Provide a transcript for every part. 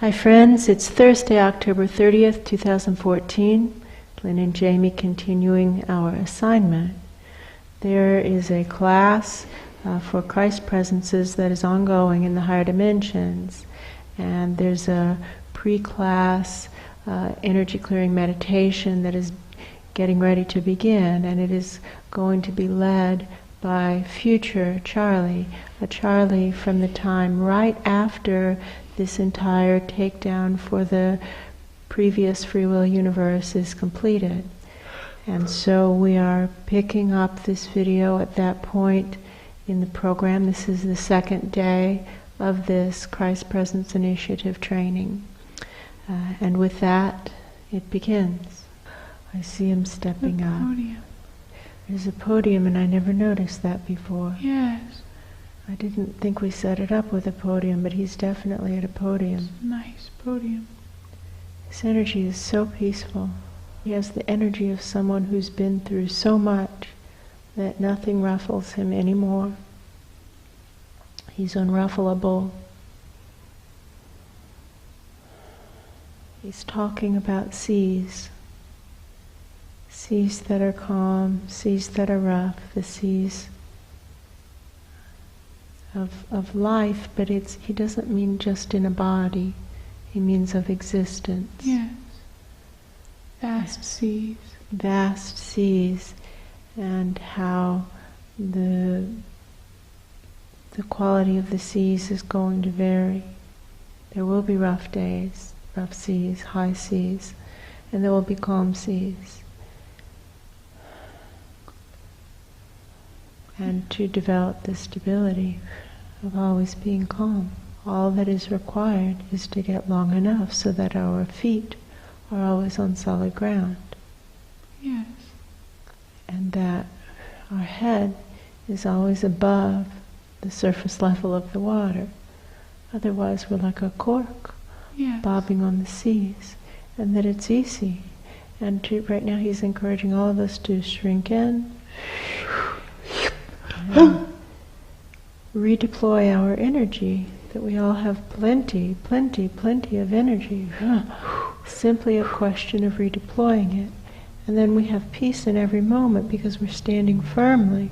Hi friends, it's Thursday, October 30th, 2014. Lynn and Jamie continuing our assignment. There is a class for Christ presences that is ongoing in the higher dimensions. And there's a pre-class energy clearing meditation that is getting ready to begin, and it is going to be led by future Charlie, a Charlie from the time right after this entire takedown for the previous free will universe is completed. And so we are picking up this video at that point in the program. This is the second day of this Christ Presence Initiative training. And with that, it begins. I see him stepping up. Podium. There's a podium, and I never noticed that before. Yes. I didn't think we set it up with a podium, but he's definitely at a podium. It's a nice podium. His energy is so peaceful. He has the energy of someone who's been through so much that nothing ruffles him anymore. He's unruffleable. He's talking about seas. Seas that are calm, seas that are rough, the seas of life, but he doesn't mean just in a body. He means of existence. Yes. Vast seas. Vast seas, and how the quality of the seas is going to vary. There will be rough days, rough seas, high seas, and there will be calm seas. And to develop the stability of always being calm. All that is required is to get long enough so that our feet are always on solid ground. Yes. And that our head is always above the surface level of the water. Otherwise we're like a cork, Yes. bobbing on the seas. And that it's easy. And right now he's encouraging all of us to shrink in, redeploy our energy, that we all have plenty of energy. Simply a question of redeploying it. And then we have peace in every moment because we're standing firmly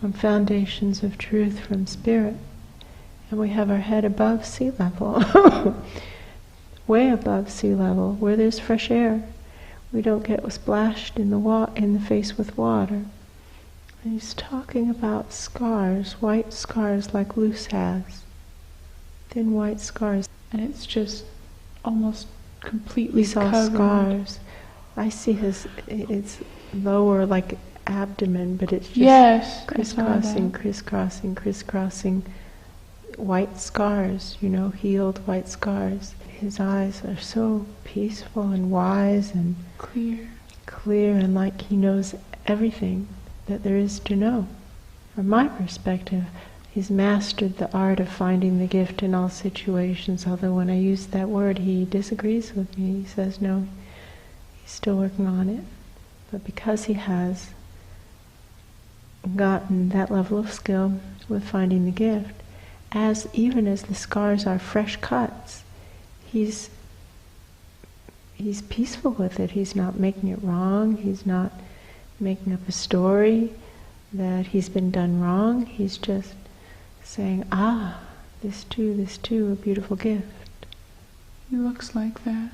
on foundations of truth from spirit. And we have our head above sea level, way above sea level, where there's fresh air. We don't get splashed in the face with water. And he's talking about scars, white scars like Luce has. Thin white scars. And it's just almost completely We saw covered. scars. I see it's lower like abdomen, but it's just Yes. crisscrossing white scars, healed white scars. His eyes are so peaceful and wise and clear, and like he knows everything that there is to know. From my perspective, he's mastered the art of finding the gift in all situations, although when I use that word he disagrees with me. He says no, he's still working on it. But because he has gotten that level of skill with finding the gift, even as the scars are fresh cuts, he's peaceful with it. He's not making it wrong. He's not making up a story that he's been done wrong. He's just saying, this too, a beautiful gift. He looks like that.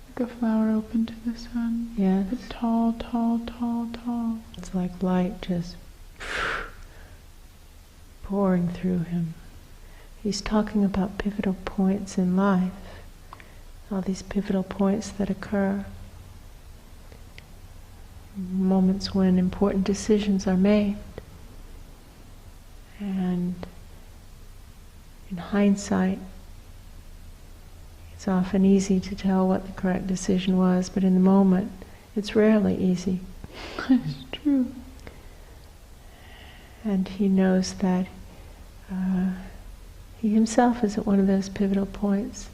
Like a flower open to the sun. Yes. But tall. It's like light just pouring through him. He's talking about pivotal points in life. All these pivotal points that occur. Moments when important decisions are made. And in hindsight, it's often easy to tell what the correct decision was, but in the moment, it's rarely easy. It's true. And he knows that he himself is at one of those pivotal points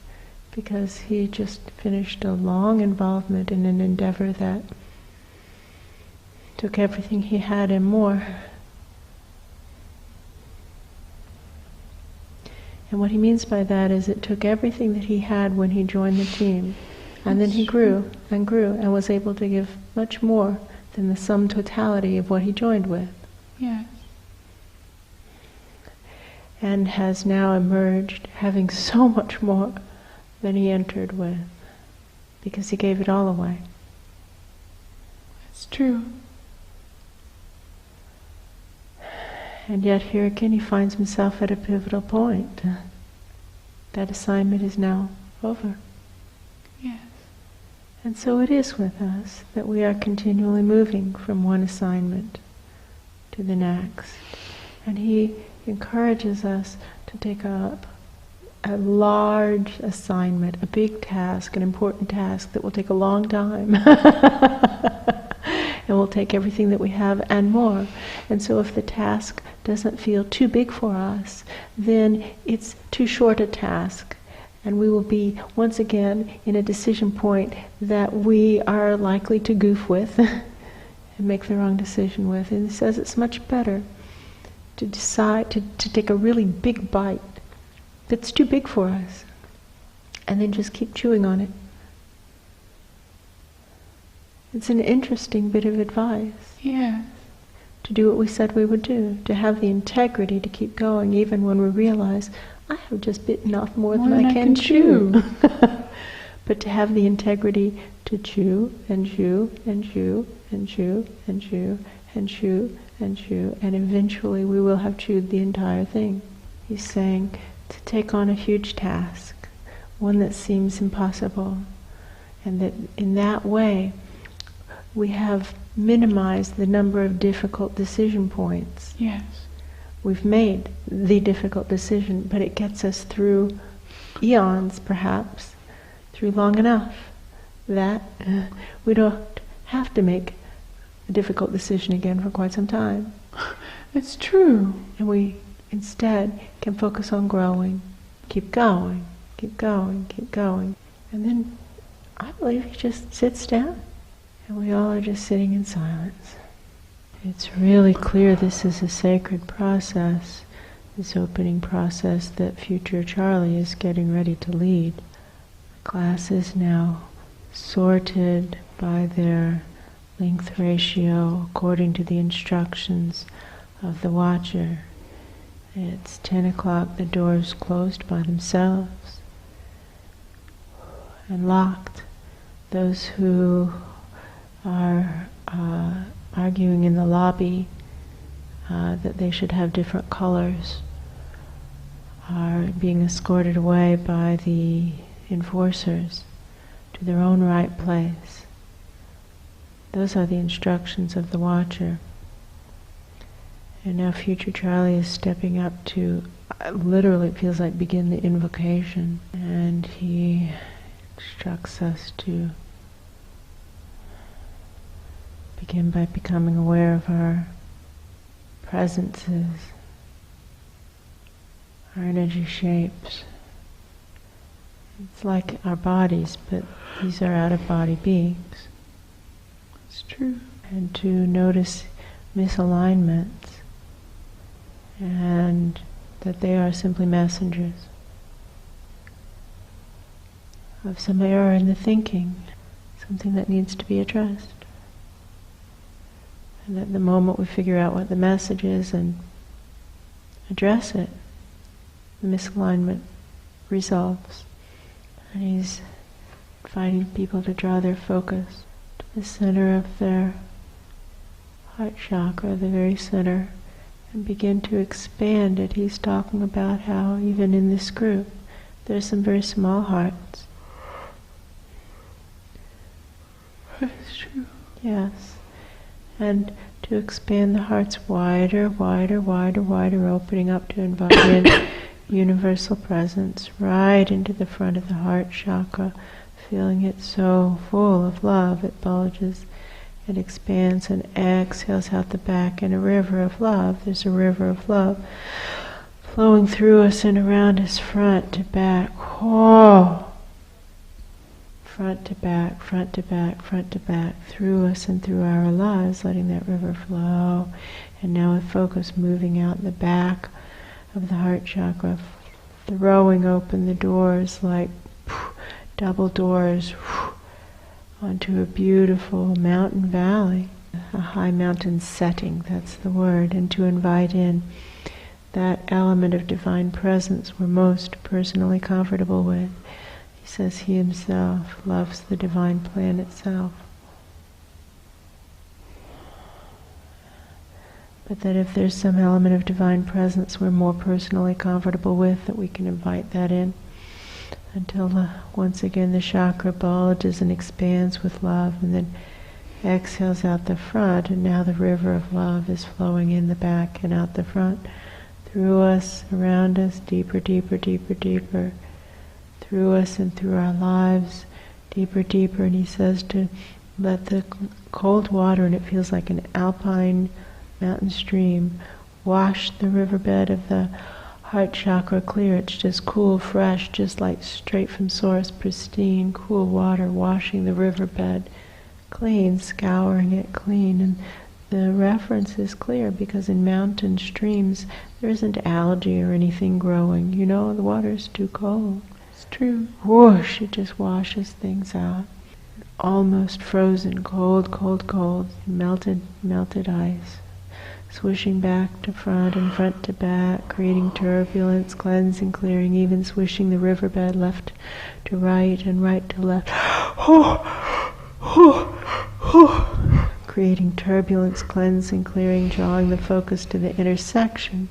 because he just finished a long involvement in an endeavor that took everything he had and more. And what he means by that is it took everything that he had when he joined the team, and then he grew and grew and was able to give much more than the sum totality of what he joined with. Yes. And has now emerged having so much more than he entered with, because he gave it all away. That's true. And yet here again he finds himself at a pivotal point. That assignment is now over. Yes. And so it is with us, that we are continually moving from one assignment to the next. And he encourages us to take up a large assignment, a big task, an important task that will take a long time. And will take everything that we have and more. And so if the task doesn't feel too big for us, then it's too short a task. And we will be once again in a decision point that we are likely to goof with and make the wrong decision with. And he says it's much better to decide to take a really big bite that's too big for us, and then just keep chewing on it. It's an interesting bit of advice. Yes. To do what we said we would do, to have the integrity to keep going even when we realize, I have just bitten off more than I can chew. But to have the integrity to chew and chew and chew and chew and chew and chew and chew, and eventually we will have chewed the entire thing. He's saying to take on a huge task, one that seems impossible, and that in that way we have minimized the number of difficult decision points. Yes. We've made the difficult decision, but it gets us through eons, perhaps, through long enough that we don't have to make a difficult decision again for quite some time. It's true. And we instead can focus on growing, keep going, keep going, keep going. And then I believe he just sits down, and we all are just sitting in silence. It's really clear this is a sacred process, this opening process that future Charlie is getting ready to lead. The class is now sorted by their length ratio according to the instructions of the watcher. It's 10 o'clock, the doors closed by themselves and locked. Those who are arguing in the lobby that they should have different colors are being escorted away by the enforcers to their own right place. Those are the instructions of the watcher. And now future Charlie is stepping up to, literally it feels like, begin the invocation. And he instructs us to begin by becoming aware of our presences, our energy shapes. It's like our bodies, but these are out-of-body beings. It's true. And to notice misalignments, and that they are simply messengers of some error in the thinking, something that needs to be addressed. And at the moment we figure out what the message is and address it, the misalignment resolves. And he's inviting people to draw their focus to the center of their heart chakra, the very center, and begin to expand it. He's talking about how even in this group there's some very small hearts. That's true. Yes. And to expand the hearts wider, wider, wider, wider, opening up to invite in universal presence right into the front of the heart chakra, feeling it so full of love it bulges. It expands and exhales out the back in a river of love. There's a river of love flowing through us and around us, front to back. Oh! Front to back, front to back, front to back, through us and through our lives, letting that river flow. And now with focus moving out the back of the heart chakra, throwing open the doors like double doors onto a beautiful mountain valley, a high mountain setting, that's the word, and to invite in that element of divine presence we're most personally comfortable with. He says he himself loves the divine plan itself. But that if there's some element of divine presence we're more personally comfortable with, that we can invite that in until once again the chakra bulges and expands with love, and then exhales out the front, and now the river of love is flowing in the back and out the front, through us, around us, deeper, deeper, deeper, deeper, through us and through our lives, deeper, deeper. And he says to let the cold water, and it feels like an alpine mountain stream, wash the riverbed of the heart chakra clear. It's just cool, fresh, just like straight from source, pristine, cool water washing the riverbed clean, scouring it clean. And the reference is clear because in mountain streams there isn't algae or anything growing. You know, the water's too cold. It's true. Whoosh, it just washes things out. Almost frozen, cold, cold, cold, melted ice. Swishing back to front and front to back, creating turbulence, cleansing, clearing, even swishing the riverbed left to right and right to left. Creating turbulence, cleansing, clearing, drawing the focus to the intersection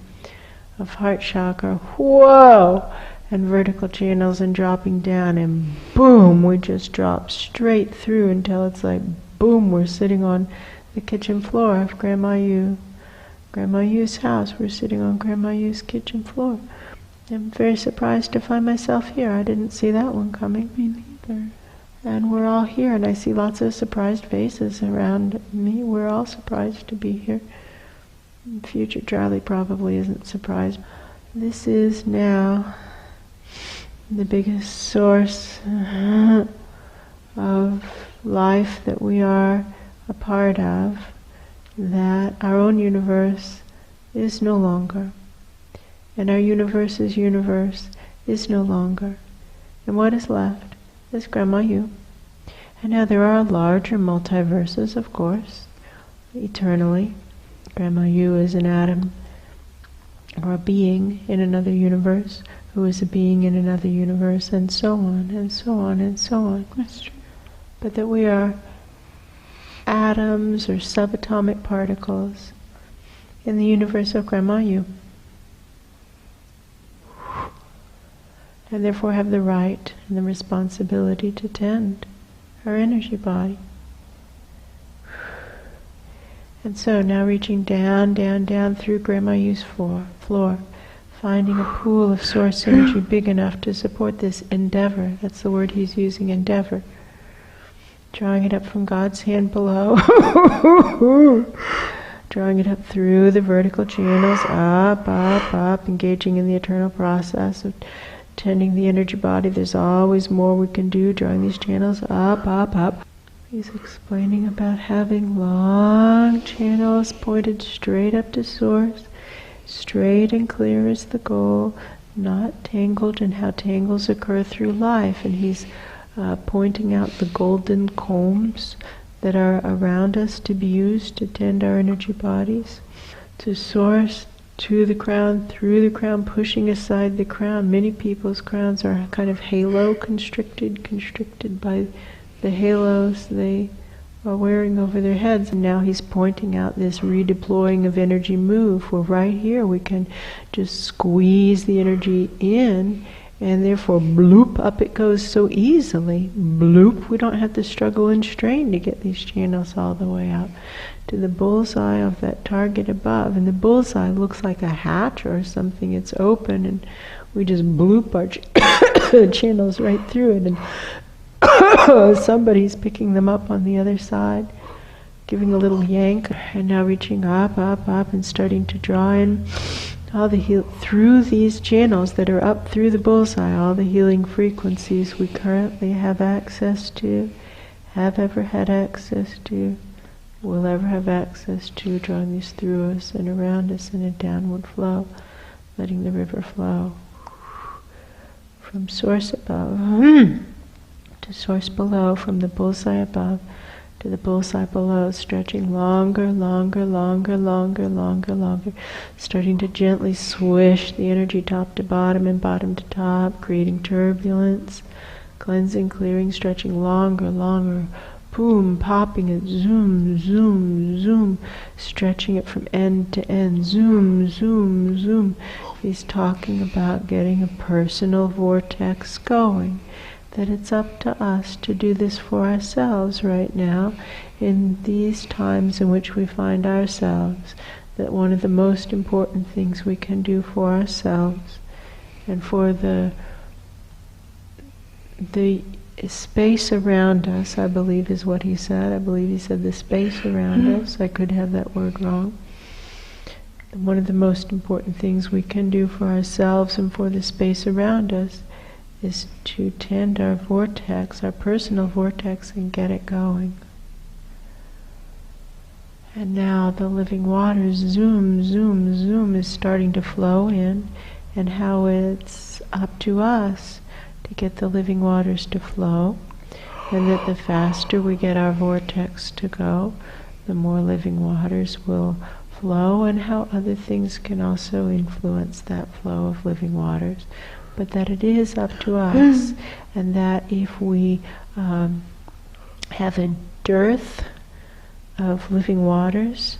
of heart chakra. Whoa! And vertical channels, and dropping down, and boom, we just drop straight through until it's like boom, we're sitting on the kitchen floor of Grandma Yu's house. We're sitting on Grandma Yu's kitchen floor. I'm very surprised to find myself here. I didn't see that one coming. Me neither. And we're all here, and I see lots of surprised faces around me. We're all surprised to be here. In future Charlie probably isn't surprised. This is now the biggest source of life that we are a part of, that our own universe is no longer, and our universe's universe is no longer. And what is left is Grandma Yu. And now there are larger multiverses, of course, eternally. Grandma Yu is an atom or a being in another universe, who is a being in another universe, and so on, and so on, and so on. That's true. But that we are atoms or subatomic particles in the universe of Grandma Yu, and therefore have the right and the responsibility to tend our energy body. And so now reaching down, down, down through Grandma Yu's floor, finding a pool of source energy big enough to support this endeavor. That's the word he's using, endeavor. Drawing it up from God's hand below. Drawing it up through the vertical channels, up, engaging in the eternal process of tending the energy body. There's always more we can do, drawing these channels up. He's explaining about having long channels pointed straight up to source. Straight and clear is the goal, not tangled, and how tangles occur through life. And he's pointing out the golden combs that are around us to be used to tend our energy bodies, to source to the crown, through the crown, pushing aside the crown. Many people's crowns are kind of halo constricted by the halos they are wearing over their heads. And now he's pointing out this redeploying of energy move, where right here we can just squeeze the energy in, and therefore bloop, up it goes so easily. Bloop, we don't have to struggle and strain to get these channels all the way out to the bullseye of that target above. And the bullseye looks like a hatch or something. It's open, and we just bloop our channels right through it, and somebody's picking them up on the other side, giving a little yank, and now reaching up, and starting to draw in all the through these channels that are up through the bullseye, all the healing frequencies we currently have access to, have ever had access to, will ever have access to, drawing these through us and around us in a downward flow, letting the river flow. from source above to source below, from the bullseye above to the bullseye below, stretching longer, longer, longer, longer, longer, longer, starting to gently swish the energy top to bottom and bottom to top, creating turbulence, cleansing, clearing, stretching longer, longer, boom, popping it, zoom, zoom, zoom, stretching it from end to end, zoom, zoom, zoom. He's talking about getting a personal vortex going, that it's up to us to do this for ourselves right now, in these times in which we find ourselves, that one of the most important things we can do for ourselves and for the space around us, I believe is what he said. I believe he said the space around us. I could have that word wrong. One of the most important things we can do for ourselves and for the space around us is to tend our vortex, our personal vortex, and get it going. And now the living waters, zoom, zoom, zoom, is starting to flow in, and how it's up to us to get the living waters to flow, and that the faster we get our vortex to go, the more living waters will flow, and how other things can also influence that flow of living waters. But that it is up to us, and that if we have a dearth of living waters,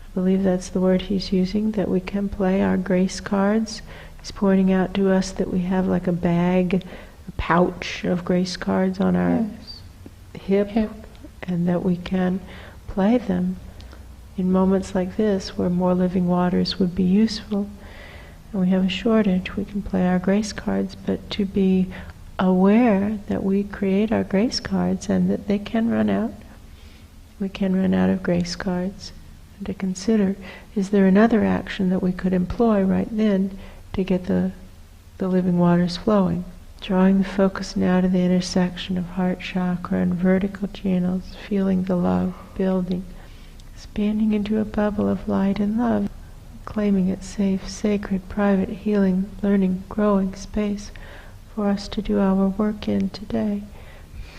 I believe that's the word he's using, that we can play our grace cards. He's pointing out to us that we have like a bag, a pouch of grace cards on our hip, and that we can play them in moments like this where more living waters would be useful. And we have a shortage, we can play our grace cards, but to be aware that we create our grace cards and that they can run out. We can run out of grace cards. And to consider, is there another action that we could employ right then to get the living waters flowing? Drawing the focus now to the intersection of heart chakra and vertical channels, feeling the love building, expanding into a bubble of light and love, claiming it safe, sacred, private, healing, learning, growing space for us to do our work in today.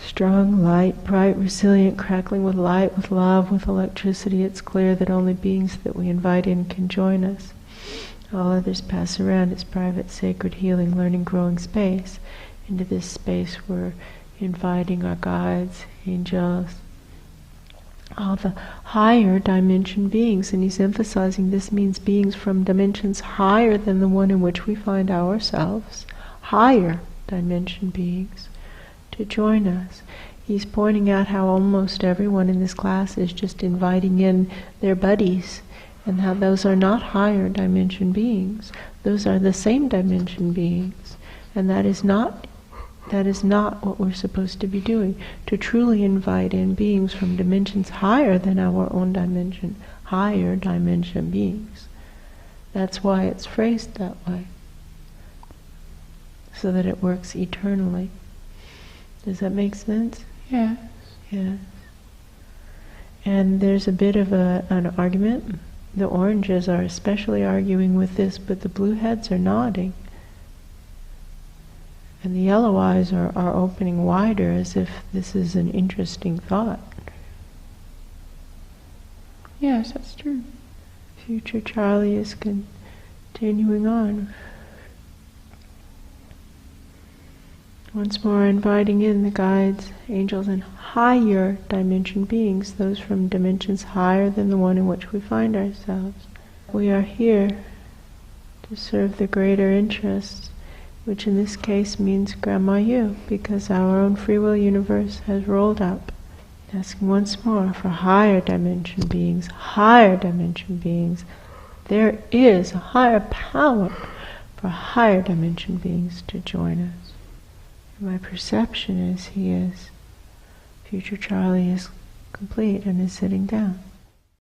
Strong, light, bright, resilient, crackling with light, with love, with electricity. It's clear that only beings that we invite in can join us. All others pass around. It's private, sacred, healing, learning, growing space. Into this space we're inviting our guides, angels, all the higher dimension beings, and he's emphasizing this means beings from dimensions higher than the one in which we find ourselves, higher dimension beings, to join us. He's pointing out how almost everyone in this class is just inviting in their buddies, and how those are not higher dimension beings, those are the same dimension beings, and that is not what we're supposed to be doing, to truly invite in beings from dimensions higher than our own dimension, higher dimension beings. That's why it's phrased that way, so that it works eternally. Does that make sense? Yes. Yes. And there's a bit of an argument. The oranges are especially arguing with this, but the blue heads are nodding. And the yellow eyes are opening wider, as if this is an interesting thought. Yes, that's true. Future Charlie is continuing on. Once more inviting in the guides, angels, and higher dimension beings, those from dimensions higher than the one in which we find ourselves. We are here to serve the greater interests, which in this case means Grandma You, because our own free will universe has rolled up. Asking once more for higher dimension beings, higher dimension beings. There is a higher power for higher dimension beings to join us. And my perception is Future Charlie is complete and is sitting down.